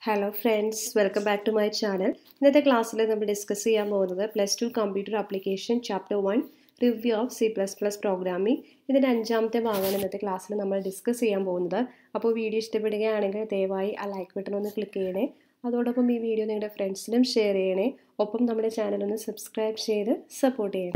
Hello friends, welcome back to my channel. ഇന്നത്തെ ക്ലാസ്സിൽ നമ്മൾ ഡിസ്കസ് ചെയ്യാൻ പോകുന്നത് +2 computer application chapter 1 review of C++ programming. ഇതിൻ്റെ 5ാമത്തെ ഭാഗമാണ് ഇന്നത്തെ ക്ലാസ്സിൽ നമ്മൾ ഡിസ്കസ് ചെയ്യാൻ പോകുന്നത്. അപ്പോൾ വീഡിയോ ഇഷ്ടപ്പെടുകയാണെങ്കിൽ ദയവായി ആ ലൈക്ക് ബട്ടൺ ഒന്ന് ക്ലിക്ക് ചെയ്യണേ. അതോടൊപ്പം ഈ വീഡിയോ നിങ്ങളുടെ ഫ്രണ്ട്സിനും ഷെയർ ചെയ്യണേ. ഒപ്പം നമ്മുടെ ചാനൽ ഒന്ന് സബ്സ്ക്രൈബ് ചെയ്ത് സപ്പോർട്ട് ചെയ്യണം.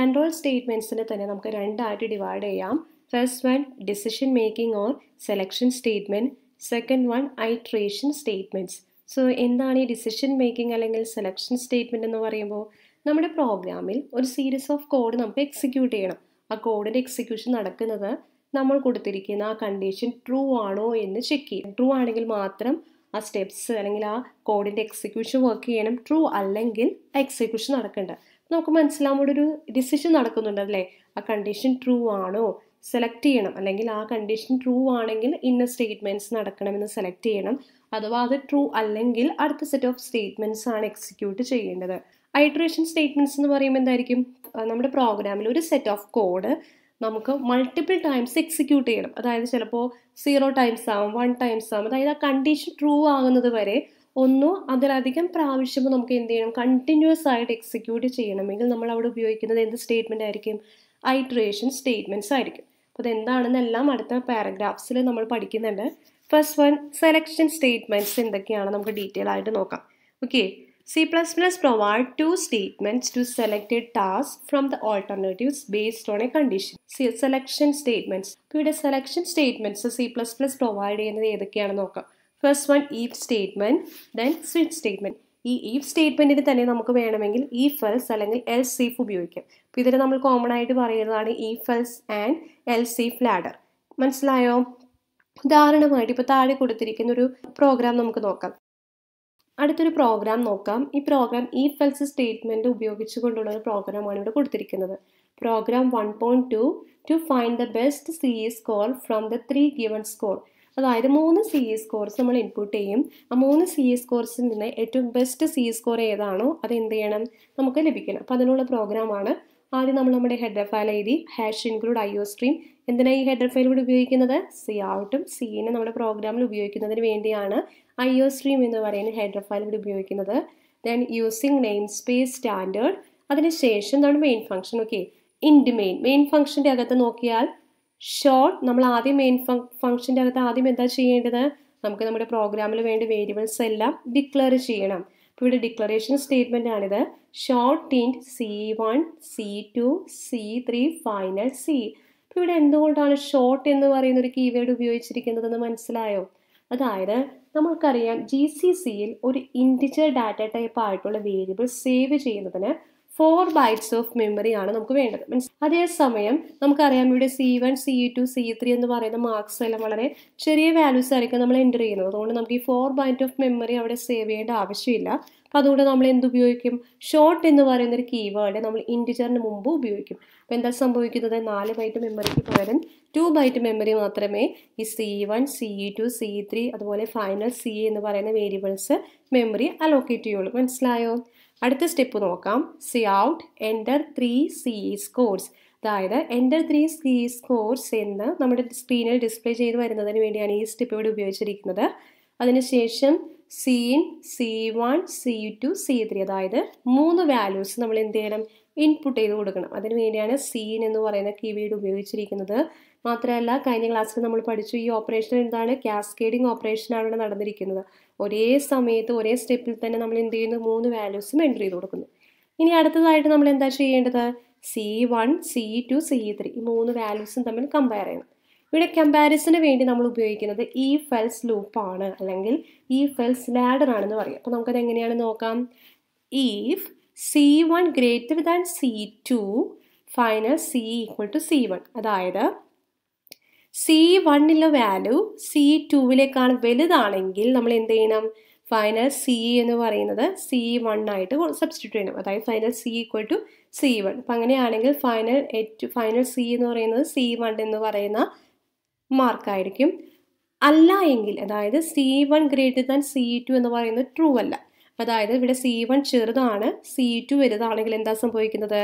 കൺട്രോൾ സ്റ്റേറ്റ്മെൻറ്റ്സിനെ തന്നെ നമുക്ക് രണ്ടായിട്ട് ഡിവൈഡ് ചെയ്യാം. First one decision making or selection statement, second one iteration statements. So എന്താണ് ഈ ഡിസിഷൻ മേക്കിംഗ് അല്ലെങ്കിൽ സെലക്ഷൻ സ്റ്റേറ്റ്മെൻറ്റ് എന്ന് പറയുമ്പോൾ, നമ്മുടെ പ്രോഗ്രാമിൽ ഒരു സീരീസ് ഓഫ് കോഡ് നമുക്ക് എക്സിക്യൂട്ട് ചെയ്യണം. ആ കോഡിൻ്റെ എക്സിക്യൂഷൻ നടക്കുന്നത് നമ്മൾ കൊടുത്തിരിക്കുന്ന ആ കണ്ടീഷൻ ട്രൂ ആണോ എന്ന് ചെക്ക് ചെയ്യും. ട്രൂ ആണെങ്കിൽ മാത്രം ആ സ്റ്റെപ്സ് അല്ലെങ്കിൽ ആ കോഡിൻ്റെ എക്സിക്യൂഷൻ വർക്ക് ചെയ്യണം. ട്രൂ അല്ലെങ്കിൽ ആ എക്സിക്യൂഷൻ നടക്കേണ്ട. നമുക്ക് മനസ്സിലാവും ഇവിടെ ഒരു ഡിസിഷൻ നടക്കുന്നുണ്ട് അല്ലേ, ആ കണ്ടീഷൻ ട്രൂ ആണോ സെലക്ട് ചെയ്യണം, അല്ലെങ്കിൽ ആ കണ്ടീഷൻ ട്രൂ ആണെങ്കിൽ ഇന്ന സ്റ്റേറ്റ്മെൻറ്റ്സ് നടക്കണമെന്ന് സെലക്ട് ചെയ്യണം. അഥവാ അത് ട്രൂ അല്ലെങ്കിൽ അടുത്ത സെറ്റ് ഓഫ് സ്റ്റേറ്റ്മെൻറ്റ്സ് ആണ് എക്സിക്യൂട്ട് ചെയ്യേണ്ടത്. ഐട്രേഷൻ സ്റ്റേറ്റ്മെൻറ്റ്സ് എന്ന് പറയുമ്പോൾ എന്തായിരിക്കും, നമ്മുടെ പ്രോഗ്രാമിൽ ഒരു സെറ്റ് ഓഫ് കോഡ് നമുക്ക് മൾട്ടിപ്പിൾ ടൈംസ് എക്സിക്യൂട്ട് ചെയ്യണം. അതായത് ചിലപ്പോൾ 0 ടൈംസ് ആവും, 1 ടൈംസ് ആവും. അതായത് ആ കണ്ടീഷൻ ട്രൂ ആകുന്നത് വരെ ഒന്നോ അതിലധികം പ്രാവശ്യം നമുക്ക് എന്ത് ചെയ്യണം, കണ്ടിന്യൂസ് ആയിട്ട് എക്സിക്യൂട്ട് ചെയ്യണമെങ്കിൽ നമ്മൾ അവിടെ ഉപയോഗിക്കുന്നത് എന്ത് സ്റ്റേറ്റ്മെൻ്റ് ആയിരിക്കും, ഐട്രേഷൻ സ്റ്റേറ്റ്മെൻറ്റ്സ് ആയിരിക്കും. അപ്പോൾ അതെന്താണെന്നെല്ലാം അടുത്ത പാരഗ്രാഫ്സിൽ നമ്മൾ പഠിക്കുന്നുണ്ട്. ഫസ്റ്റ് വൺ സെലക്ഷൻ സ്റ്റേറ്റ്മെൻറ്റ്സ് എന്തൊക്കെയാണ് നമുക്ക് ഡീറ്റെയിൽ ആയിട്ട് നോക്കാം. Okay, C++ provide two statements to select a task from the alternatives based on a condition. Selection statements. ഇവിടെ സെലക്ഷൻ സ്റ്റേറ്റ്മെൻറ്റ്സ് C++ പ്രൊവൈഡ് ചെയ്യുന്നത് ഏതൊക്കെയാണെന്ന് നോക്കാം. First one if statement, then switch statement. ഈ if സ്റ്റേറ്റ്മെൻറ്റിന് തന്നെ നമുക്ക് വേണമെങ്കിൽ ഈഫ് എൽസ് അല്ലെങ്കിൽ else if ഉപയോഗിക്കാം. അപ്പോൾ ഇതിൽ നമ്മൾ കോമൺ ആയിട്ട് പറയുന്നതാണ് if else and else if ladder. മനസ്സിലായോ? ഉദാഹരണമായിട്ട് ഇപ്പോൾ താഴെ കൊടുത്തിരിക്കുന്ന ഒരു പ്രോഗ്രാം നമുക്ക് നോക്കാം. അടുത്തൊരു പ്രോഗ്രാം നോക്കാം. ഈ പ്രോഗ്രാം ഈഫ് എൽസ് സ്റ്റേറ്റ്മെൻറ്റ് ഉപയോഗിച്ചുകൊണ്ടുള്ള ഒരു പ്രോഗ്രാമാണ് ഇവിടെ കൊടുത്തിരിക്കുന്നത്. Program 1.2 to find the best CE score from the 3 given score. അതായത് 3 CE സ്കോർസ് നമ്മൾ ഇൻപുട്ട് ചെയ്യും. ആ 3 CE സ്കോർസിൽ നിന്ന് ഏറ്റവും ബെസ്റ്റ് CE സ്കോർ ഏതാണോ അത് എന്ത് ചെയ്യണം, നമുക്ക് ലഭിക്കണം. അപ്പോൾ അതിനുള്ള പ്രോഗ്രാമാണ്. ആദ്യം നമ്മൾ നമ്മുടെ ഹെഡർ ഫയൽ എഴുതി #include IOStream. എന്തിനാണ് ഈ ഹെഡർ ഫയൽ ഇവിടെ ഉപയോഗിക്കുന്നത്, Coutഉം Cനെ നമ്മുടെ പ്രോഗ്രാമിൽ ഉപയോഗിക്കുന്നതിന് വേണ്ടിയാണ് IOStream എന്ന് പറയുന്ന ഹെഡർ ഫയൽ ഇവിടെ ഉപയോഗിക്കുന്നത്. Then using namespace standard. അതിനുശേഷം എന്താണ് മെയിൻ ഫംഗ്ഷൻ. ഓക്കെ, ഇൻഡ് മെയിൻ ഫംഗ്ഷൻ്റെ അകത്ത് നോക്കിയാൽ ഷോർട്ട്, നമ്മൾ ആദ്യം മെയിൻ ഫംഗ്ഷൻ്റെ അകത്ത് ആദ്യം എന്താ ചെയ്യേണ്ടത്, നമുക്ക് നമ്മുടെ പ്രോഗ്രാമിൽ വേണ്ട വേരിയബിൾസ് എല്ലാം ഡിക്ലെയർ ചെയ്യണം. അപ്പോൾ ഇവിടെ ഡിക്ലറേഷൻ സ്റ്റേറ്റ്മെൻ്റ് ആണിത്. Short int C1 C2 C3 final C. അപ്പോൾ ഇവിടെ എന്തുകൊണ്ടാണ് ഷോർട്ട് എന്ന് പറയുന്ന ഒരു കീവേഡ് ഉപയോഗിച്ചിരിക്കുന്നതെന്ന് മനസ്സിലായോ? അതായത് നമുക്കറിയാം GCCയിൽ ഒരു ഇൻറ്റിജർ ഡാറ്റ ടൈപ്പ് ആയിട്ടുള്ള വേരിയബിൾ സേവ് ചെയ്യുന്നതിന് 4 bytes ഓഫ് മെമ്മറി ആണ് നമുക്ക് വേണ്ടത്. അതേസമയം നമുക്കറിയാം ഇവിടെ C1 C2 C3 എന്ന് പറയുന്ന മാർക്സ് എല്ലാം വളരെ ചെറിയ വാല്യൂസ് ആയിരിക്കും നമ്മൾ എൻ്റർ ചെയ്യുന്നത്. അതുകൊണ്ട് നമുക്ക് ഈ 4 byte ഓഫ് മെമ്മറി അവിടെ സേവ് ചെയ്യേണ്ട ആവശ്യമില്ല. അപ്പോൾ അതുകൊണ്ട് നമ്മൾ എന്ത് ഉപയോഗിക്കും, ഷോർട്ട് എന്ന് പറയുന്നൊരു കീവേഡ് നമ്മൾ ഇൻറ്റിജറിന് മുമ്പ് ഉപയോഗിക്കും. അപ്പോൾ എന്താ സംഭവിക്കുന്നത്, 4 byte മെമ്മറിക്ക് പകരം 2 byte മെമ്മറി മാത്രമേ ഈ C1 C2 C3 അതുപോലെ ഫൈനൽ C എന്ന് പറയുന്ന വേരിയബിൾസ് മെമ്മറി അലോക്കേറ്റ് ചെയ്യുള്ളൂ. മനസ്സിലായോ? അടുത്ത സ്റ്റെപ്പ് നോക്കാം. Cout enter 3 CE scores. അതായത് enter 3 CE സ്കോർസ് എന്ന് നമ്മുടെ സ്ക്രീനിൽ ഡിസ്പ്ലേ ചെയ്ത് വരുന്നതിന് വേണ്ടിയാണ് ഈ സ്റ്റെപ്പ് ഇവിടെ ഉപയോഗിച്ചിരിക്കുന്നത്. അതിനുശേഷം Cin C1 C2 C3 അതായത് 3 വാല്യൂസ് നമ്മൾ എന്ത് ചെയ്യണം, ഇൻപുട്ട് ചെയ്ത് കൊടുക്കണം. അതിന് വേണ്ടിയാണ് Cin എന്ന് പറയുന്ന കീവേഡ് ഉപയോഗിച്ചിരിക്കുന്നത്. മാത്രമല്ല കഴിഞ്ഞ ക്ലാസ്സിൽ നമ്മൾ പഠിച്ചു ഈ ഓപ്പറേഷൻ എന്താണ്, കാസ്കേഡിംഗ് ഓപ്പറേഷനാണ് ഇവിടെ നടന്നിരിക്കുന്നത്. ഒരേ സമയത്ത് ഒരേ സ്റ്റെപ്പിൽ തന്നെ നമ്മൾ എന്ത് ചെയ്യുന്നു, 3 വാല്യൂസും എൻ്റർ ചെയ്ത് കൊടുക്കുന്നു. ഇനി അടുത്തതായിട്ട് നമ്മൾ എന്താ ചെയ്യേണ്ടത്, C1 C2 C3 ഈ 3 വാല്യൂസും തമ്മിൽ കമ്പയർ ചെയ്യണം. ഇവിടെ കമ്പാരിസന് വേണ്ടി നമ്മൾ ഉപയോഗിക്കുന്നത് ഈഫ് എൽസ് ലൂപ്പാണ്, അല്ലെങ്കിൽ ഈഫ് എൽസ് ലാഡർ ആണെന്ന് പറയാം. അപ്പോൾ നമുക്കത് എങ്ങനെയാണ് നോക്കാം. If C1 greater than C2 final C equal to C1. അതായത് C1ലെ വാല്യൂ C2വിലേക്കാണ് വലുതാണെങ്കിൽ നമ്മൾ എന്ത് ചെയ്യണം, ഫൈനൽ C എന്ന് പറയുന്നത് C1 ആയിട്ട് സബ്സ്റ്റിറ്റ്യൂട്ട് ചെയ്യണം. അതായത് final C equal to C1. അപ്പം അങ്ങനെയാണെങ്കിൽ ഫൈനൽ C എന്ന് പറയുന്നത് C1 എന്ന് പറയുന്ന മാർക്കായിരിക്കും. അല്ല എങ്കിൽ, അതായത് C1 ഗ്രേറ്റർ ദാൻ C2 എന്ന് പറയുന്നത് ട്രൂ അല്ല, അതായത് ഇവിടെ C1 ചെറുതാണ് C2 വലുതാണെങ്കിൽ എന്താ സംഭവിക്കുന്നത്,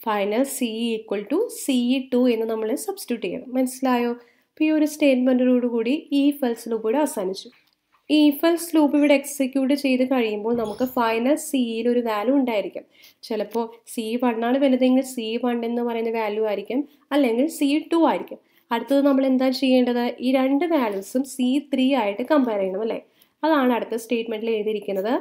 final C equal to C2 എന്ന് നമ്മൾ സബ്സ്റ്റിറ്റ്യൂട്ട് ചെയ്യണം. മനസ്സിലായോ? അപ്പോൾ ഈ ഒരു സ്റ്റേറ്റ്മെൻറ്റിനോട് കൂടി ഈഫ് എൽസിലും കൂടി അവസാനിച്ചു. ഈ ഇഫ് എൽസ് ലൂപ്പ് ഇവിടെ എക്സിക്യൂട്ട് ചെയ്ത് കഴിയുമ്പോൾ നമുക്ക് ഫൈനൽ സിയിൽ ഒരു വാല്യൂ ഉണ്ടായിരിക്കും. ചിലപ്പോൾ C1 ആണ് വലുതെങ്കിൽ C1 എന്ന് പറയുന്ന വാല്യൂ ആയിരിക്കും, അല്ലെങ്കിൽ C2 ആയിരിക്കും. അടുത്തത് നമ്മൾ എന്താ ചെയ്യേണ്ടത്? ഈ രണ്ട് വാല്യൂസും C3 ആയിട്ട് കമ്പയർ ചെയ്യണം അല്ലേ? അതാണ് അടുത്ത സ്റ്റേറ്റ്മെൻറ്റിൽ എഴുതിയിരിക്കുന്നത്.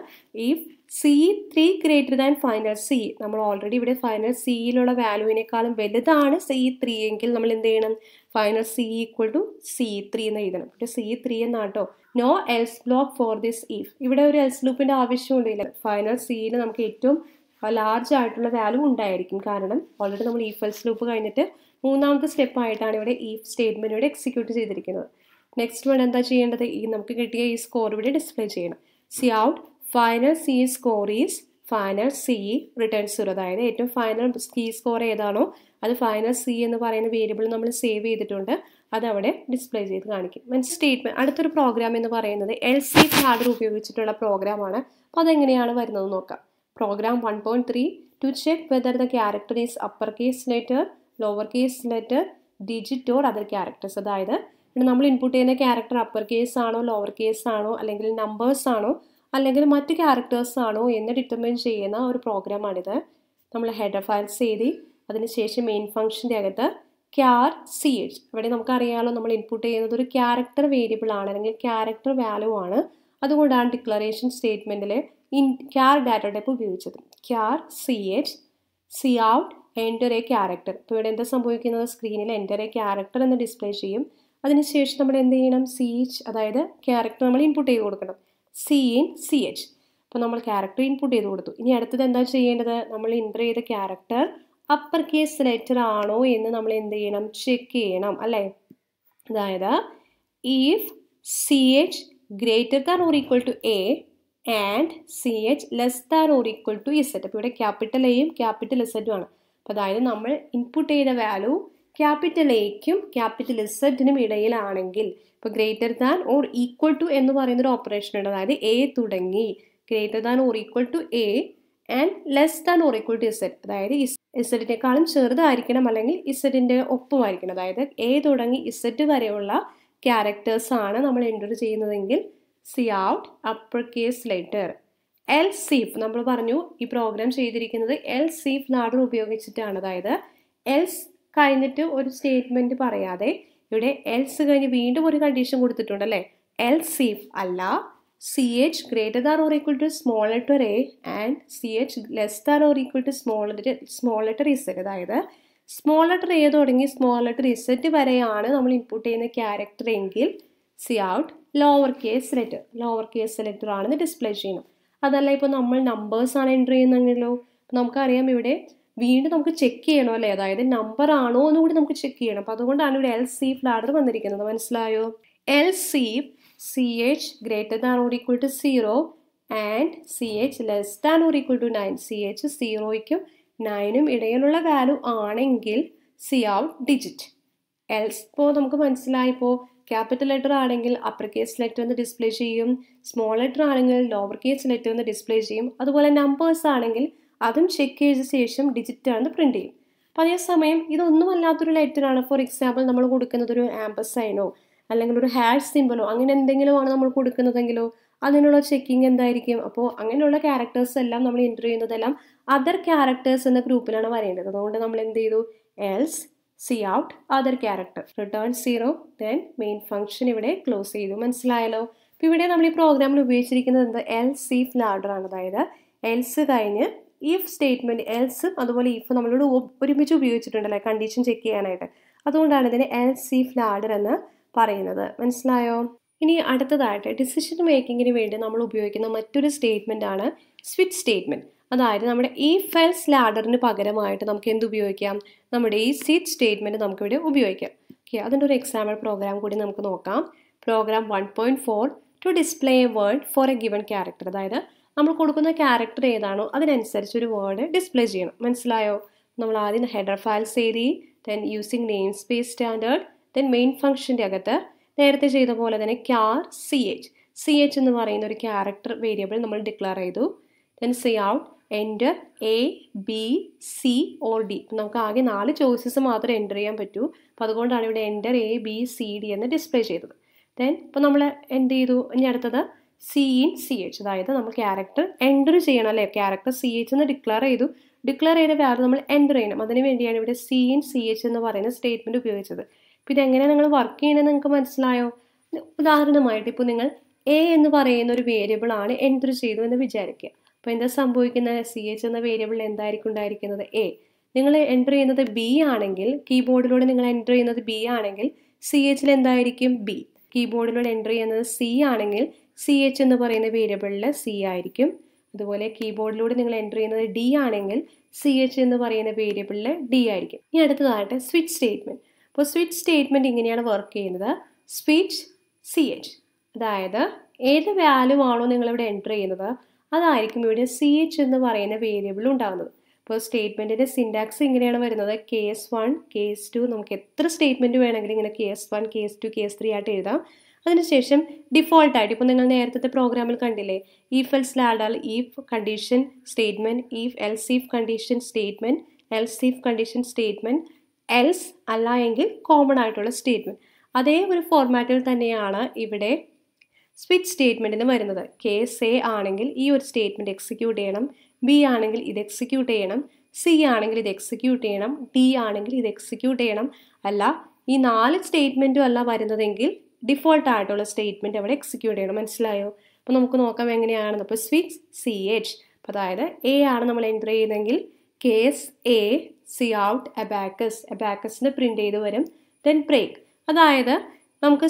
If C3 greater than final C, നമ്മൾ ഓൾറെഡി ഇവിടെ ഫൈനൽ സിയിലുള്ള വാല്യൂവിനേക്കാളും വലുതാണ് C3 എങ്കിൽ നമ്മൾ എന്ത് ചെയ്യണം? Final C equal to C3 എന്ന് എഴുതണം. ഇവിടെ C3 എന്നാട്ടോ. No else block for this if. ഇവിടെ ഒരു എൽസ് ലൂപ്പിൻ്റെ ആവശ്യമുണ്ടില്ല. ഫൈനൽ സിയിൽ നമുക്ക് ഏറ്റവും ലാർജ് ആയിട്ടുള്ള വാല്യൂ ഉണ്ടായിരിക്കും. കാരണം ഓൾറെഡി നമ്മൾ ഇഫ് എൽസ് ലൂപ്പ് കഴിഞ്ഞിട്ട് മൂന്നാമത്തെ സ്റ്റെപ്പായിട്ടാണ് ഇവിടെ ഇഫ് സ്റ്റേറ്റ്മെൻറ്റ് ഇവിടെ എക്സിക്യൂട്ട് ചെയ്തിരിക്കുന്നത്. നെക്സ്റ്റ് വൺ എന്താ ചെയ്യേണ്ടത്? ഈ നമുക്ക് കിട്ടിയ ഈ സ്കോർ ഇവിടെ ഡിസ്പ്ലേ ചെയ്യണം. C out final C score is final C return 0. അതായത് ഏറ്റവും ഫൈനൽ സി സ്കോർ ഏതാണോ അത് ഫൈനൽ സി എന്ന് പറയുന്ന വേരിയബിൾ നമ്മൾ സേവ് ചെയ്തിട്ടുണ്ട്, അതവിടെ ഡിസ്പ്ലേ ചെയ്ത് കാണിക്കും. സ്റ്റേറ്റ്മെൻറ്റ് അടുത്തൊരു പ്രോഗ്രാം എന്ന് പറയുന്നത് LC ലാഡർ ഉപയോഗിച്ചിട്ടുള്ള പ്രോഗ്രാമാണ്. അപ്പോൾ അതെങ്ങനെയാണ് വരുന്നത് നോക്കാം. Program 1.3 to check whether the character is upper case letter, lower case letter, digit or other characters. അതായത് നമ്മൾ ഇൻപുട്ട് ചെയ്യുന്ന ക്യാരക്ടർ അപ്പർ കേസ് ആണോ, ലോവർ കേസ് ആണോ, അല്ലെങ്കിൽ നമ്പേഴ്സ് ആണോ, അല്ലെങ്കിൽ മറ്റ് ക്യാരക്ടേഴ്സ് ആണോ എന്ന് ഡിറ്റർമിൻ ചെയ്യുന്ന ഒരു പ്രോഗ്രാമാണിത്. നമ്മൾ ഹെഡർ ഫയൽസ് എഴുതി അതിനുശേഷം മെയിൻ ഫംഗ്ഷൻ്റെ അകത്ത് CH, ഇവിടെ നമുക്കറിയാമല്ലോ നമ്മൾ ഇൻപുട്ട് ചെയ്യുന്നത് ഒരു ക്യാരക്ടർ വേരിയബിൾ ആണ്, അല്ലെങ്കിൽ ക്യാരക്ടർ വാല്യൂ ആണ്. അതുകൊണ്ടാണ് ഡിക്ലറേഷൻ സ്റ്റേറ്റ്മെൻറ്റിൽ char ഡാറ്റ ടൈപ്പ് ഉപയോഗിച്ചത്. CH C out enter A character. ഇപ്പോൾ ഇവിടെ എന്താ സംഭവിക്കുന്നത്? സ്ക്രീനിൽ എൻ്റർ എ ക്യാരക്ടർ എന്ന് ഡിസ്പ്ലേ ചെയ്യും. അതിനുശേഷം നമ്മൾ എന്ത് ചെയ്യണം? CH, അതായത് ക്യാരക്ടർ നമ്മൾ ഇൻപുട്ട് ചെയ്ത് കൊടുക്കണം. CH. അപ്പോൾ നമ്മൾ ക്യാരക്ടർ ഇൻപുട്ട് ചെയ്ത് കൊടുത്തു. ഇനി അടുത്തത് എന്താ ചെയ്യേണ്ടത്? നമ്മൾ എൻ്റർ ചെയ്ത ക്യാരക്ടർ അപ്പർ കേസ് ലെറ്റർ ആണോ എന്ന് നമ്മൾ എന്ത് ചെയ്യണം? ചെക്ക് ചെയ്യണം അല്ലേ? അതായത് if CH greater than or equal to A and CH less than or equal to Z. അപ്പോൾ ഇവിടെ ക്യാപിറ്റൽ എയും ക്യാപിറ്റൽ ഇസഡും ആണ്. അപ്പോൾ അതായത് നമ്മൾ ഇൻപുട്ട് ചെയ്ത വാല്യൂ ക്യാപിറ്റൽ എയ്ക്കും ക്യാപിറ്റൽ ഇസഡിനും ഇടയിലാണെങ്കിൽ, ഇപ്പോൾ greater than or equal to എന്ന് പറയുന്നൊരു ഓപ്പറേഷൻ ഉണ്ട്. അതായത് A തുടങ്ങി greater than or equal to A and less than or equal to Z, അതായത് ഇസഡിനേക്കാളും ചെറുതായിരിക്കണം അല്ലെങ്കിൽ ഇസഡിൻ്റെ ഒപ്പമായിരിക്കണം. അതായത് A തുടങ്ങി Z വരെയുള്ള ക്യാരക്ടേഴ്സ് ആണ് നമ്മൾ എൻ്റർ ചെയ്യുന്നതെങ്കിൽ C out upper case letter. Else നമ്മൾ പറഞ്ഞു ഈ പ്രോഗ്രാം ചെയ്തിരിക്കുന്നത് എൽസ് ലാഡർ ഉപയോഗിച്ചിട്ടാണ്. അതായത് എൽസ് കഴിഞ്ഞിട്ട് ഒരു സ്റ്റേറ്റ്മെൻറ്റ് പറയാതെ ഇവിടെ എൽസ് കഴിഞ്ഞ് വീണ്ടും ഒരു കണ്ടീഷൻ കൊടുത്തിട്ടുണ്ട് അല്ലേ? എൽസ് അല്ല CH greater than or equal to small letter A and CH less than or equal to small letter Z. അതായത് സ്മോൾ ലെറ്റർ A തുടങ്ങി സ്മോൾ ലെറ്റർ Z വരെയാണ് നമ്മൾ ഇൻപുട്ട് ചെയ്യുന്ന ക്യാരക്ടർ എങ്കിൽ C out lower case letter ആണെന്ന് display ചെയ്യണം. അതല്ല ഇപ്പോൾ നമ്മൾ നമ്പേഴ്സ് ആണ് എൻ്റർ ചെയ്യുന്നതെങ്കിലോ, നമുക്കറിയാം ഇവിടെ വീണ്ടും നമുക്ക് ചെക്ക് ചെയ്യണം അല്ലേ? അതായത് നമ്പർ ആണോ എന്ന് കൂടി നമുക്ക് ചെക്ക് ചെയ്യണം. അപ്പോൾ അതുകൊണ്ടാണ് ഇവിടെ LC ലാഡർ വന്നിരിക്കുന്നത്. മനസ്സിലായോ? LC CH greater than or equal to 0 and CH less than or equal to 9. CH 0യ്ക്കും 9നും ഇടയിലുള്ള വാല്യൂ ആണെങ്കിൽ സി ഔട്ട് ഡിജിറ്റ്. എൽസ് ഇപ്പോൾ നമുക്ക് മനസ്സിലായിപ്പോൾ ക്യാപിറ്റൽ ലെറ്റർ ആണെങ്കിൽ അപ്പർ കേസ് ലെറ്റർ എന്ന് ഡിസ്പ്ലേ ചെയ്യും, സ്മോൾ ലെറ്റർ ആണെങ്കിൽ ലോവർ കേസ് ലെറ്റർ എന്ന് ഡിസ്പ്ലേ ചെയ്യും. അതുപോലെ നമ്പേഴ്സ് ആണെങ്കിൽ അതും ചെക്ക് ചെയ്ത ശേഷം ഡിജിറ്റ് ആണെന്ന് പ്രിൻറ്റ് ചെയ്യും. അപ്പോൾ അതേസമയം ഇതൊന്നും അല്ലാത്തൊരു ലെറ്ററാണ്. ഫോർ എക്സാമ്പിൾ നമ്മൾ കൊടുക്കുന്നത് ഒരു ആംപസൈനോ അല്ലെങ്കിൽ ഒരു ഹാഷ് സിംബലോ അങ്ങനെ എന്തെങ്കിലും ആണ് നമ്മൾ കൊടുക്കുന്നതെങ്കിലോ അതിനുള്ള ചെക്കിങ് എന്തായിരിക്കും? അപ്പോൾ അങ്ങനെയുള്ള ക്യാരക്ടേഴ്സ് എല്ലാം നമ്മൾ എൻ്റർ ചെയ്യുന്നതെല്ലാം അതർ ക്യാരക്ടേഴ്സ് എന്ന ഗ്രൂപ്പിലാണ് വരേണ്ടത്. അതുകൊണ്ട് നമ്മൾ എന്ത് ചെയ്തു? Else C out other character return 0 then main function ഇവിടെ ക്ലോസ് ചെയ്തു. മനസ്സിലായല്ലോ? അപ്പോൾ ഇവിടെ നമ്മൾ ഈ പ്രോഗ്രാമിൽ ഉപയോഗിച്ചിരിക്കുന്നത് എന്ത്? എൽസ് ലാഡർ ആണ്. അതായത് എൽസ് കഴിഞ്ഞ് ഇഫ് സ്റ്റേറ്റ്മെൻറ്റ് എൽസും അതുപോലെ ഇഫ് നമ്മളോട് ഒരുമിച്ച് ഉപയോഗിച്ചിട്ടുണ്ടല്ലേ കണ്ടീഷൻ ചെക്ക് ചെയ്യാനായിട്ട്. അതുകൊണ്ടാണ് ഇതിന് എൽസ് ലാഡർ എന്ന് പറയുന്നത്. മനസ്സിലായോ? ഇനി അടുത്തതായിട്ട് ഡിസിഷൻ മേക്കിങ്ങിന് വേണ്ടി നമ്മൾ ഉപയോഗിക്കുന്ന മറ്റൊരു സ്റ്റേറ്റ്മെൻ്റ് ആണ് സ്വിച്ച് സ്റ്റേറ്റ്മെൻറ്റ്. അതായത് നമ്മുടെ ഇഫ് എൽസ് ലാഡറിന് പകരമായിട്ട് നമുക്ക് എന്ത് ഉപയോഗിക്കാം? നമ്മുടെ ഈ സ്വിച്ച് സ്റ്റേറ്റ്മെൻറ്റ് നമുക്കിവിടെ ഉപയോഗിക്കാം. ഓക്കെ, അതിൻ്റെ ഒരു എക്സാമ്പിൾ പ്രോഗ്രാം കൂടി നമുക്ക് നോക്കാം. Program 1.4 to display a word for a given character. അതായത് നമ്മൾ കൊടുക്കുന്ന ക്യാരക്ടർ ഏതാണോ അതിനനുസരിച്ച് ഒരു വേർഡ് ഡിസ്പ്ലേ ചെയ്യണം. മനസ്സിലായോ? നമ്മൾ ആദ്യം ഹെഡർ ഫയൽസ് എഴുതി, then using namespace standard, then main ഫംഗ്ഷൻ്റെ അകത്ത് നേരത്തെ ചെയ്ത പോലെ തന്നെ CH എന്ന് പറയുന്ന ഒരു ക്യാരക്ടർ വേരിയബിൾ നമ്മൾ ഡിക്ലെയർ ചെയ്തു. Then cout enter A, B, C or D. നമുക്ക് ആകെ 4 ചോയ്സസ് മാത്രമേ എൻ്റർ ചെയ്യാൻ പറ്റൂ. അപ്പോൾ അതുകൊണ്ടാണ് ഇവിടെ enter A, B, C, D എന്ന് ഡിസ്പ്ലേ ചെയ്തത്. ദെൻ ഇപ്പോൾ നമ്മൾ എന്ത് ചെയ്തു, ഇനി അടുത്തത് സി ഇൻ സി എച്ച്, അതായത് നമ്മൾ ക്യാരക്ടർ എൻ്റർ ചെയ്യണം അല്ലേ. ക്യാരക്ടർ സി എച്ച് എന്ന് ഡിക്ലെയർ ചെയ്ത വാല്യൂ നമ്മൾ എൻ്റർ ചെയ്യണം. അതിന് വേണ്ടിയാണ് ഇവിടെ സി ഇൻ സി എച്ച് എന്ന് പറയുന്ന സ്റ്റേറ്റ്മെൻറ്റ് ഉപയോഗിച്ചത്. അപ്പോൾ ഇതെങ്ങനെയാണ് നിങ്ങൾ വർക്ക് ചെയ്യണമെന്ന് നിങ്ങൾക്ക് മനസ്സിലായോ? ഉദാഹരണമായിട്ട് ഇപ്പോൾ നിങ്ങൾ എ എന്ന് പറയുന്ന ഒരു വേരിയബിൾ ആണ് എൻ്റർ ചെയ്തു എന്ന് വിചാരിക്കുക. അപ്പോൾ എന്താ സംഭവിക്കുന്നത്, സി എച്ച് എന്ന വേരിയബിളിൽ എന്തായിരിക്കും ഉണ്ടായിരിക്കുന്നത്, എ. നിങ്ങൾ എൻ്റർ ചെയ്യുന്നത് ബി ആണെങ്കിൽ, കീബോർഡിലൂടെ നിങ്ങൾ എൻ്റർ ചെയ്യുന്നത് ബി ആണെങ്കിൽ സി എച്ചിൽ എന്തായിരിക്കും, ബി. കീബോർഡിലൂടെ എൻ്റർ ചെയ്യുന്നത് സി ആണെങ്കിൽ സി എച്ച് എന്ന് പറയുന്ന വേരിയബിളിൽ സി ആയിരിക്കും. അതുപോലെ കീബോർഡിലൂടെ നിങ്ങൾ എൻ്റർ ചെയ്യുന്നത് ഡി ആണെങ്കിൽ സി എച്ച് എന്ന് പറയുന്ന വേരിയബിളിൽ ഡി ആയിരിക്കും. ഇനി അടുത്തതായിട്ട് സ്വിച്ച് സ്റ്റേറ്റ്മെൻറ്റ്. അപ്പോൾ സ്വിച്ച് സ്റ്റേറ്റ്മെൻറ്റ് ഇങ്ങനെയാണ് വർക്ക് ചെയ്യുന്നത്. സ്വിച്ച് സി എച്ച്, അതായത് ഏത് വാല്യൂ ആണോ നിങ്ങളിവിടെ എൻ്റർ ചെയ്യുന്നത് അതായിരിക്കും ഇവിടെ സി എച്ച് എന്ന് പറയുന്ന വേരിയബിൾ ഉണ്ടാകുന്നത്. അപ്പോൾ സ്റ്റേറ്റ്മെൻറ്റിൻ്റെ സിൻടാക്സ് ഇങ്ങനെയാണ് വരുന്നത്. കേസ് 1, കേസ് 2, നമുക്ക് എത്ര സ്റ്റേറ്റ്മെൻറ്റ് വേണമെങ്കിലും ഇങ്ങനെ കേസ് 1, കേസ് 2, കേസ് 3 ആയിട്ട് എഴുതാം. അതിനുശേഷം ഡിഫോൾട്ടായിട്ട് ഇപ്പോൾ നിങ്ങൾ നേരത്തെ പ്രോഗ്രാമിൽ കണ്ടില്ലേ, ഈഫ് എൽസ് ലാഡാൽ if condition statement, if else if condition statement, else if condition statement, else അല്ല എങ്കിൽ കോമൺ ആയിട്ടുള്ള സ്റ്റേറ്റ്മെൻറ്റ്. അതേ ഒരു ഫോർമാറ്റിൽ തന്നെയാണ് ഇവിടെ സ്വിച്ച് സ്റ്റേറ്റ്മെൻറ്റിന് വരുന്നത്. കേസ് എ ആണെങ്കിൽ ഈ ഒരു സ്റ്റേറ്റ്മെൻറ്റ് എക്സിക്യൂട്ട് ചെയ്യണം, ബി ആണെങ്കിൽ ഇത് എക്സിക്യൂട്ട് ചെയ്യണം, സി ആണെങ്കിൽ ഇത് എക്സിക്യൂട്ട് ചെയ്യണം, ഡി ആണെങ്കിൽ ഇത് എക്സിക്യൂട്ട് ചെയ്യണം. അല്ല ഈ 4 സ്റ്റേറ്റ്മെൻറ്റും അല്ല വരുന്നതെങ്കിൽ ഡിഫോൾട്ട് ആയിട്ടുള്ള സ്റ്റേറ്റ്മെൻറ്റ് അവിടെ എക്സിക്യൂട്ട് ചെയ്യണം. മനസ്സിലായോ? അപ്പോൾ നമുക്ക് നോക്കാം എങ്ങനെയാണെന്ന്. അപ്പോൾ സ്വിച്ച് സി എച്ച്, അതായത് എ ആണ് നമ്മൾ എൻ്റർ ചെയ്യുന്നതെങ്കിൽ കേസ് എ സി ഔട്ട് അബാക്കസിന് പ്രിൻ്റ് ചെയ്ത് വരും. ദെൻ ബ്രേക്ക്, അതായത് നമുക്ക്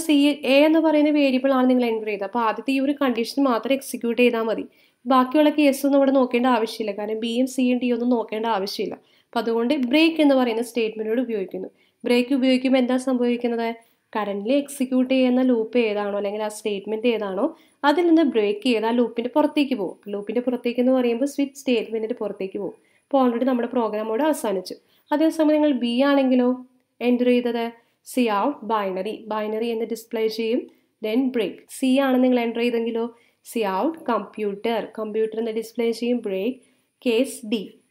എ എന്ന് പറയുന്ന വേരിയബിൾ ആണ് നിങ്ങൾ എൻ്റർ ചെയ്തത്. അപ്പോൾ ആദ്യത്തെ ഈ ഒരു കണ്ടീഷൻ മാത്രം എക്സിക്യൂട്ട് ചെയ്താൽ മതി. ബാക്കിയുള്ള കേസൊന്നും ഇവിടെ നോക്കേണ്ട ആവശ്യമില്ല, കാരണം ബിയും സിയും ഡി ഒന്നും നോക്കേണ്ട ആവശ്യമില്ല. അപ്പോൾ അതുകൊണ്ട് ബ്രേക്ക് എന്ന് പറയുന്ന സ്റ്റേറ്റ്മെൻറ്റോട് ഉപയോഗിക്കുന്നു. ബ്രേക്ക് ഉപയോഗിക്കുമ്പോൾ എന്താ സംഭവിക്കുന്നത്, കറൻ്റ്ലി എക്സിക്യൂട്ട് ചെയ്യുന്ന ലൂപ്പ് ഏതാണോ അല്ലെങ്കിൽ ആ സ്റ്റേറ്റ്മെൻറ്റ് ഏതാണോ അതിൽ നിന്ന് ബ്രേക്ക് ചെയ്ത് ആ ലൂപ്പിൻ്റെ പുറത്തേക്ക് പോകും. ലൂപ്പിൻ്റെ പുറത്തേക്ക് എന്ന് പറയുമ്പോൾ സ്വിച്ച് സ്റ്റേറ്റ്മെൻറ്റിൻ്റെ പുറത്തേക്ക് പോകും. അപ്പോൾ ഓൾറെഡി നമ്മുടെ പ്രോഗ്രാമോട് അവസാനിച്ചു. അതേസമയം നിങ്ങൾ ബി ആണെങ്കിലോ എൻ്റർ ചെയ്തത് സി ഔട്ട് ബൈനറി എന്ന് ഡിസ്പ്ലേ ചെയ്യും. Then break. സി ആണ് നിങ്ങൾ എൻ്റർ ചെയ്തെങ്കിലോ സി ഔട്ട് കമ്പ്യൂട്ടർ എന്ന് ഡിസ്പ്ലേ ചെയ്യും. ബ്രേക്ക്. കേസ്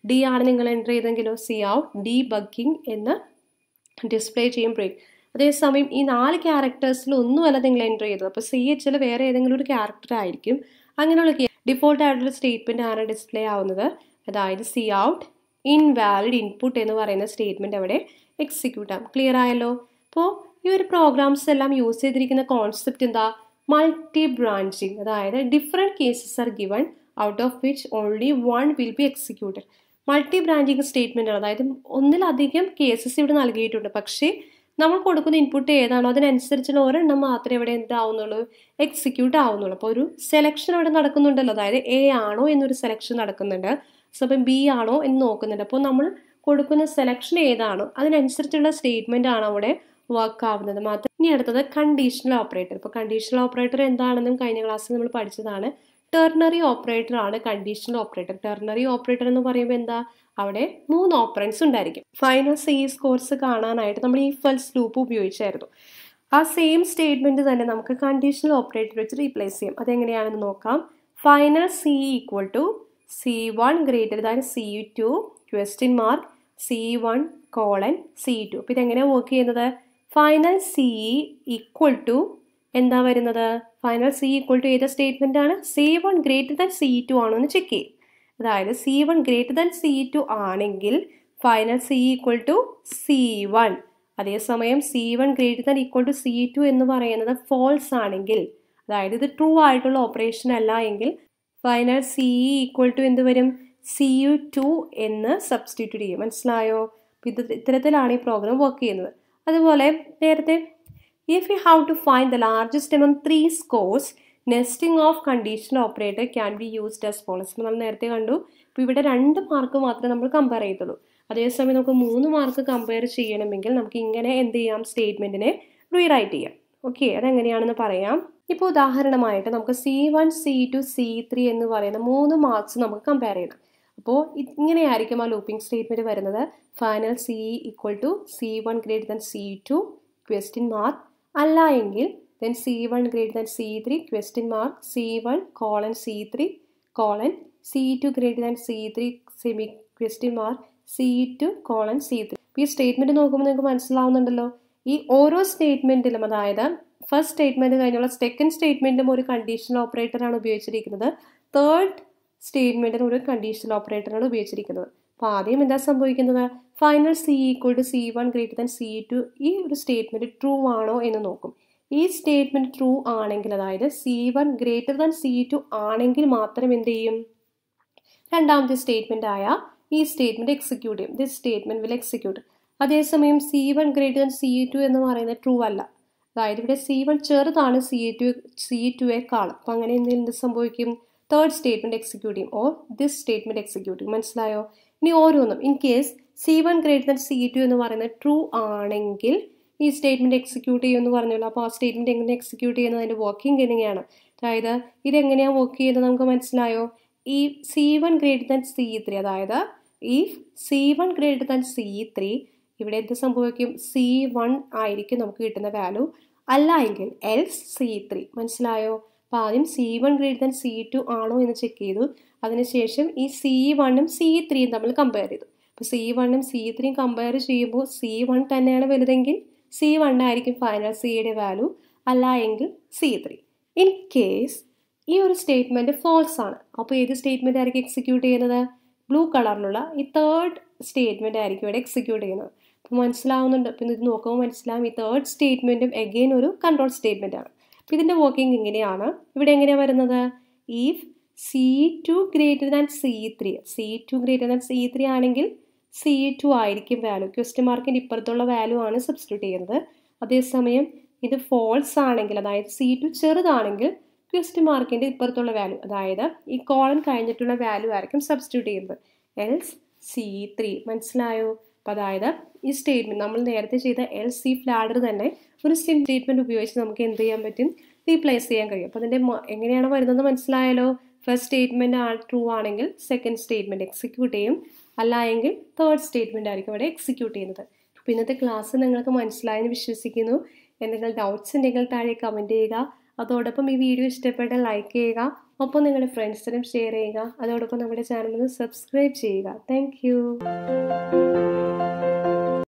ഡി ആണ് നിങ്ങൾ എൻ്റർ ചെയ്തെങ്കിലോ സി ഔട്ട് ഡീബഗ്ഗിംഗ് എന്ന് ഡിസ്പ്ലേ ചെയ്യും. ബ്രേക്ക്. അതേസമയം ഈ 4 ക്യാരക്ടേഴ്സിൽ ഒന്നുമല്ല നിങ്ങൾ എൻ്റർ ചെയ്തത്. അപ്പോൾ സി എച്ചിൽ വേറെ ഏതെങ്കിലും ഒരു ക്യാരക്ടർ ആയിരിക്കും. അങ്ങനെയുള്ള ഡിഫോൾട്ട് ആയിട്ടുള്ള സ്റ്റേറ്റ്മെൻറ്റ് ആണ് ഡിസ്പ്ലേ ആവുന്നത്. അതായത് സി ഔട്ട് ഇൻവാലിഡ് ഇൻപുട്ട് എന്ന് പറയുന്ന സ്റ്റേറ്റ്മെൻറ്റ് അവിടെ എക്സിക്യൂട്ട് ആവും. ക്ലിയർ ആയല്ലോ? അപ്പോൾ ഈ ഒരു പ്രോഗ്രാംസ് എല്ലാം യൂസ് ചെയ്തിരിക്കുന്ന കോൺസെപ്റ്റ് എന്താ, മൾട്ടി ബ്രാഞ്ചിങ്. അതായത് different cases are given out of which only 1 will be executed. Multi branching statement ആണ്. അതായത് ഒന്നിലധികം കേസസ് ഇവിടെ നൽകിയിട്ടുണ്ട്, പക്ഷേ നമ്മൾ കൊടുക്കുന്ന ഇൻപുട്ട് ഏതാണോ അതിനനുസരിച്ചുള്ള ഒരെണ്ണം മാത്രമേ ഇവിടെ എന്താവുന്നുള്ളൂ, എക്സിക്യൂട്ട് ആവുന്നുള്ളൂ. അപ്പോൾ ഒരു സെലക്ഷൻ അവിടെ നടക്കുന്നുണ്ടല്ലോ, അതായത് എ ആണോ എന്നൊരു സെലക്ഷൻ നടക്കുന്നുണ്ട്, അപ്പം ബി ആണോ എന്ന് നോക്കുന്നുണ്ട്. അപ്പോൾ നമ്മൾ കൊടുക്കുന്ന സെലക്ഷൻ ഏതാണോ അതിനനുസരിച്ചുള്ള സ്റ്റേറ്റ്മെൻ്റ് ആണ് അവിടെ വർക്ക് ആവുന്നത് മാത്രം. ഇനി അടുത്തത് കണ്ടീഷണൽ ഓപ്പറേറ്റർ. ഇപ്പോൾ കണ്ടീഷണൽ ഓപ്പറേറ്റർ എന്താണെന്നും കഴിഞ്ഞ ക്ലാസ്സിൽ നമ്മൾ പഠിച്ചതാണ്. ടെർണറി ഓപ്പറേറ്റർ ആണ് കണ്ടീഷണൽ ഓപ്പറേറ്റർ. ടെർണറി ഓപ്പറേറ്റർ എന്ന് പറയുമ്പോൾ എന്താ, അവിടെ 3 ഓപ്പറൻസ് ഉണ്ടായിരിക്കും. ഫൈനൽ CS കോഴ്സ് കാണാനായിട്ട് നമ്മൾ ഈ ഫെൽസ് ലൂപ്പ് ഉപയോഗിച്ചായിരുന്നു. ആ സെയിം സ്റ്റേറ്റ്മെൻറ്റ് തന്നെ നമുക്ക് കണ്ടീഷണൽ ഓപ്പറേറ്റർ വെച്ച് റീപ്ലേസ് ചെയ്യാം. അതെങ്ങനെയാണെന്ന് നോക്കാം. Final C equal to C1 greater than C2 question mark C1 colon C2. അപ്പോൾ ഇതെങ്ങനെയാണ് വർക്ക് ചെയ്യുന്നത്, ഫൈനൽ C ഈക്വൽ ടു എന്താ വരുന്നത്, ഫൈനൽ C ഈക്വൽ ടു ഏത് സ്റ്റേറ്റ്മെൻ്റ് ആണ്, C1 ഗ്രേറ്റർ ദാൻ C2 ആണോ എന്ന് ചെക്ക് ചെയ്യും. അതായത് C1 ഗ്രേറ്റർ ദാൻ C2 ആണെങ്കിൽ final C equal to C1. അതേസമയം C1 greater than equal to C2 എന്ന് പറയുന്നത് ഫോൾസ് ആണെങ്കിൽ, അതായത് ഇത് ട്രൂ ആയിട്ടുള്ള ഓപ്പറേഷൻ അല്ല എങ്കിൽ ഫൈനൽ C ഈക്വൽ ടു എന്ത് വരും, CU2 എന്ന് സബ്സ്റ്റിറ്റ്യൂട്ട് ചെയ്യും. മനസ്സിലായോ? ഇത്തരത്തിലാണ് ഈ പ്രോഗ്രാം വർക്ക് ചെയ്യുന്നത്. അതുപോലെ നേരത്തെ if you have to find the largest among 3 scores, nesting of conditional operator can be used as follows. നമ്മൾ നേരത്തെ കണ്ടു. ഇപ്പോൾ ഇവിടെ 2 മാർക്ക് മാത്രമേ നമ്മൾ കമ്പയർ ചെയ്തുള്ളൂ. അതേസമയം നമുക്ക് 3 മാർക്ക് കമ്പയർ ചെയ്യണമെങ്കിൽ നമുക്ക് ഇങ്ങനെ എന്ത് ചെയ്യാം, സ്റ്റേറ്റ്മെൻറ്റിനെ റീറൈറ്റ് ചെയ്യാം. ഓക്കെ, അതെങ്ങനെയാണെന്ന് പറയാം. ഇപ്പോൾ ഉദാഹരണമായിട്ട് നമുക്ക് C1, C2, C3 എന്ന് പറയുന്ന 3 മാർക്സ് നമുക്ക് കമ്പയർ ചെയ്യണം. അപ്പോൾ ഇങ്ങനെയായിരിക്കും ആ ലൂപ്പിംഗ് സ്റ്റേറ്റ്മെൻറ്റ് വരുന്നത്. Final C equal to C1 greater than C2 question mark, അല്ല എങ്കിൽ then C1 greater than C3 question mark C1 colon C3 colon C2 greater than C3 semi question mark C2 colon C3. ഈ statement നോക്കുമ്പോൾ നിങ്ങൾക്ക് മനസ്സിലാവുന്നുണ്ടല്ലോ, ഈ ഓരോ സ്റ്റേറ്റ്മെൻറ്റിലും അതായത് first statement കഴിഞ്ഞുള്ള second സ്റ്റേറ്റ്മെൻറ്റും ഒരു കണ്ടീഷണൽ ഓപ്പറേറ്ററാണ് ഉപയോഗിച്ചിരിക്കുന്നത്. തേർഡ് സ്റ്റേറ്റ്മെൻറ്റിന് ഒരു കണ്ടീഷണൽ ഓപ്പറേറ്ററാണ് ഉപയോഗിച്ചിരിക്കുന്നത്. അപ്പോൾ ആദ്യം എന്താ സംഭവിക്കുന്നത്, ഫൈനൽ C = C1 > C2 ഈ ഒരു സ്റ്റേറ്റ്മെൻറ്റ് ട്രൂ ആണോ എന്ന് നോക്കും. ഈ സ്റ്റേറ്റ്മെൻറ്റ് ട്രൂ ആണെങ്കിൽ, അതായത് C1 > C2 ആണെങ്കിൽ മാത്രം എന്ത് ചെയ്യും, രണ്ടാമത്തെ സ്റ്റേറ്റ്മെൻ്റ് ആയ ഈ സ്റ്റേറ്റ്മെൻറ്റ് എക്സിക്യൂട്ട് ചെയ്യും. This statement will execute. അതേസമയം C1 > C2 എന്ന് പറയുന്നത് ട്രൂ അല്ല, അതായത് ഇവിടെ C1 ചെറുതാണ് C2യേക്കാൾ. അപ്പോൾ അങ്ങനെ എന്ത് സംഭവിക്കും, തേർഡ് സ്റ്റേറ്റ്മെൻറ്റ് എക്സിക്യൂട്ട് ചെയ്യും, ഓർ ദിസ് സ്റ്റേറ്റ്മെൻറ്റ് എക്സിക്യൂട്ട് ചെയ്യും. മനസ്സിലായോ? ഇനി ഓരോന്നും ഇൻ കേസ് C1 > C2 എന്ന് പറയുന്നത് ട്രൂ ആണെങ്കിൽ ഈ സ്റ്റേറ്റ്മെൻറ്റ് എക്സിക്യൂട്ട് ചെയ്യുമെന്ന് പറഞ്ഞല്ലോ. അപ്പോൾ ആ സ്റ്റേറ്റ്മെൻറ്റ് എങ്ങനെ എക്സിക്യൂട്ട് ചെയ്യുന്നത്, അതിൻ്റെ വർക്കിംഗ് എങ്ങനെയാണ്, അതായത് ഇതെങ്ങനെയാണ് വർക്ക് ചെയ്യുന്നത് നമുക്ക് മനസ്സിലായോ? ഈ C1 > C3, അതായത് ഇഫ് C1 > C3 ഇവിടെ എന്ത് സംഭവിക്കും, C1 ആയിരിക്കും നമുക്ക് കിട്ടുന്ന വാല്യൂ, അല്ല എങ്കിൽ എൽസ് C3. മനസ്സിലായോ? അപ്പോൾ ആദ്യം C1 > C2 ആണോ എന്ന് ചെക്ക് ചെയ്തു. അതിനുശേഷം ഈ C1ഉം C3യും തമ്മിൽ കമ്പയർ ചെയ്തു. അപ്പോൾ C1ഉം C3യും കമ്പയർ ചെയ്യുമ്പോൾ C1 തന്നെയാണ് വലുതെങ്കിൽ C1 ആയിരിക്കും ഫൈനൽ Cയുടെ വാല്യൂ, അല്ല എങ്കിൽ C3. ഇൻ കേസ് ഈ ഒരു സ്റ്റേറ്റ്മെൻറ്റ് ഫോൾസ് ആണ്, അപ്പോൾ ഏത് സ്റ്റേറ്റ്മെൻറ്റ് ആയിരിക്കും എക്സിക്യൂട്ട് ചെയ്യുന്നത്, ബ്ലൂ കളറിലുള്ള ഈ തേർഡ് സ്റ്റേറ്റ്മെൻറ്റ് ആയിരിക്കും ഇവിടെ എക്സിക്യൂട്ട് ചെയ്യുന്നത്. അപ്പോൾ മനസ്സിലാവുന്നുണ്ട്. അപ്പോൾ ഇത് നോക്കുമ്പോൾ മനസ്സിലാവും, ഈ തേർഡ് സ്റ്റേറ്റ്മെൻറ്റും എഗെയിൻ ഒരു കൺട്രോൾ സ്റ്റേറ്റ്മെൻ്റ് ആണ്. അപ്പോൾ ഇതിൻ്റെ വർക്കിംഗ് ഇങ്ങനെയാണ്. ഇവിടെ എങ്ങനെയാണ് വരുന്നത്, if C2 > C3 C2 > C3 ആണെങ്കിൽ C2 ആയിരിക്കും വാല്യൂ, ക്വസ്റ്റ്യൻ മാർക്കിൻ്റെ ഇപ്പുറത്തുള്ള വാല്യൂ ആണ് സബ്സ്റ്റിറ്റ്യൂട്ട് ചെയ്യുന്നത്. അതേസമയം ഇത് ഫോൾസ് ആണെങ്കിൽ, അതായത് C2 ചെറുതാണെങ്കിൽ ക്വസ്റ്റ്യൻ മാർക്കിൻ്റെ ഇപ്പുറത്തുള്ള വാല്യൂ, അതായത് ഈ കോളൻ കഴിഞ്ഞിട്ടുള്ള വാല്യൂ ആയിരിക്കും സബ്സ്റ്റിറ്റ്യൂട്ട് ചെയ്യുന്നത്, എൽസ് C3. മനസ്സിലായോ? അപ്പോൾ അതായത് ഈ സ്റ്റേറ്റ്മെൻറ്റ് നമ്മൾ നേരത്തെ ചെയ്ത എൽസ് ഇഫ് ലാഡർ തന്നെ ഒരു സിം സ്റ്റേറ്റ്മെൻറ്റ് ഉപയോഗിച്ച് നമുക്ക് എന്ത് ചെയ്യാൻ പറ്റും, റീപ്ലേസ് ചെയ്യാൻ കഴിയും. അപ്പോൾ അതിൻ്റെ എങ്ങനെയാണ് വരുന്നത് മനസ്സിലായല്ലോ. ഫസ്റ്റ് സ്റ്റേറ്റ്മെൻറ്റ് ട്രൂ ആണെങ്കിൽ സെക്കൻഡ് സ്റ്റേറ്റ്മെൻറ്റ് എക്സിക്യൂട്ട് ചെയ്യും, അല്ല എങ്കിൽ തേർഡ് സ്റ്റേറ്റ്മെൻറ്റ് ആയിരിക്കും അവിടെ എക്സിക്യൂട്ട് ചെയ്യുന്നത്. അപ്പോൾ ഇന്നത്തെ ക്ലാസ് നിങ്ങൾക്ക് മനസ്സിലായെന്ന് വിശ്വസിക്കുന്നു. എന്തെങ്കിലും ഡൗട്ട്സ് ഉണ്ടെങ്കിൽ താഴെ കമൻറ്റ് ചെയ്യുക. അതോടൊപ്പം ഈ വീഡിയോ ഇഷ്ടപ്പെട്ടാൽ ലൈക്ക് ചെയ്യുക, ഒപ്പം നിങ്ങളുടെ ഫ്രണ്ട്സിനും ഷെയർ ചെയ്യുക. അതോടൊപ്പം നമ്മുടെ ചാനൽ ഒന്ന് സബ്സ്ക്രൈബ് ചെയ്യുക. താങ്ക്